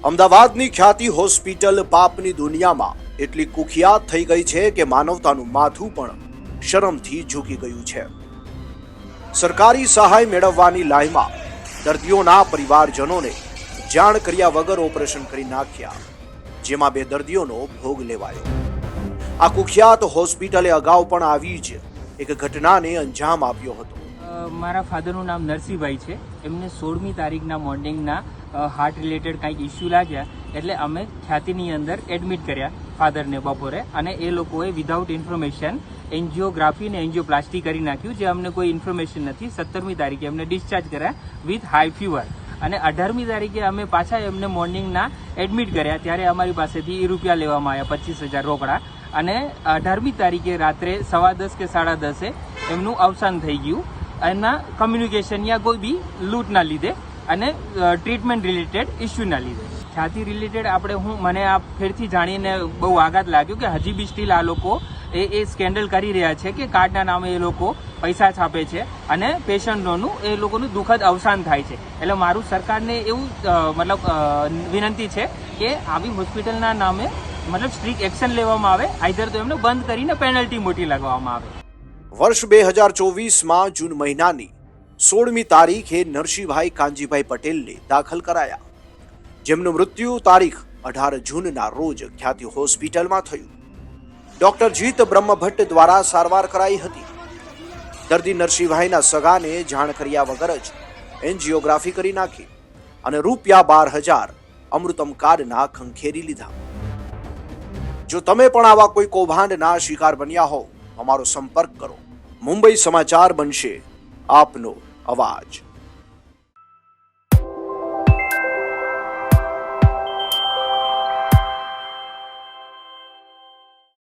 અમદાવાદની ખ્યાતિ હોસ્પિટલ પાપની દુનિયામાં એટલી કુખ્યાત થઈ ગઈ છે કે માનવતાનું માથું પણ શરમથી ઝૂકી ગયું છે। સરકારી સહાય મેળવવાની લાઈમાં દર્દીઓના પરિવારજનોને જાણ કર્યા વગર ઓપરેશન કરી નાખ્યા, જેમાં 2 દર્દીઓનો ભોગ લેવાયો। આ કુખ્યાત હોસ્પિટલે અગાઉ પણ આવી જ એક ઘટનાને અંજામ આપ્યો હતો। મારા ફાધરનું નામ નરસિંહભાઈ છે। એમને 16મી તારીખના મોર્નિંગના હાર્ટ રિલેટેડ કંઈક ઇસ્યુ લાગ્યા, એટલે અમે ખ્યાતિની અંદર એડમિટ કર્યા ફાધરને બપોરે, અને એ લોકોએ વિધાઉટ ઇન્ફોર્મેશન એન્જિયોગ્રાફી ને એન્જિયોપ્લાસ્ટી કરી નાખ્યું, જે અમને કોઈ ઇન્ફોર્મેશન નથી। 17મી તારીખે એમને ડિસ્ચાર્જ કર્યા વિથ હાઈ ફીવર, અને 18મી તારીખે અમે પાછા એમને મોર્નિંગના એડમિટ કર્યા, ત્યારે અમારી પાસેથી રૂપિયા લેવામાં આવ્યા 25,000 રોકડા, અને 18મી તારીખે રાત્રે 10:15 કે 10:30 એમનું અવસાન થઈ ગયું। એના કમ્યુનિકેશન યા કોઈ બી લૂંટના લીધે અને ટ્રીટમેન્ટ રિલેટેડ ઇસ્યુના લીધે। ખ્યાતિ રિલેટેડ મને આ ફેરથી જાણીને બહુ આઘાત લાગ્યું કે હજી બી સ્ટીલ આ લોકો એ સ્કેન્ડલ કરી રહ્યા છે કે કાર્ડના નામે એ લોકો પૈસા છાપે છે અને પેશન્ટોનું એ લોકોનું દુઃખદ અવસાન થાય છે। એટલે મારું સરકારને એવું વિનંતી છે કે આવી હોસ્પિટલના નામે સ્ટ્રિક્ટ એક્શન લેવામાં આવે, આઈધર તો એમને બંધ કરીને પેનલ્ટી મોટી લગાવવામાં આવે। વર્ષ 2024માં જૂન મહિનાની 16મી તારીખે નરસિંહભાઈ કાનજીભાઈ પટેલને દાખલ કરાયા, જેમનું મૃત્યુ તારીખ 18 જૂનના રોજ ખ્યાતિ હોસ્પિટલમાં થયું। ડોક્ટર જીત બ્રહ્મભટ્ટ દ્વારા સારવાર કરાઈ હતી। દર્દી નરસિંહભાઈના સગાને જાણ કર્યા વગર જ એન્જિયોગ્રાફી કરી નાખી અને રૂપિયા 12,000 અમૃતમ કાર્ડના ખંખેરી લીધા। જો તમે પણ આવા કોઈ કૌભાંડના શિકાર બન્યા હો, અમારો સંપર્ક કરો। મુંબઈ સમાચાર બનશે આપનો અવાજ।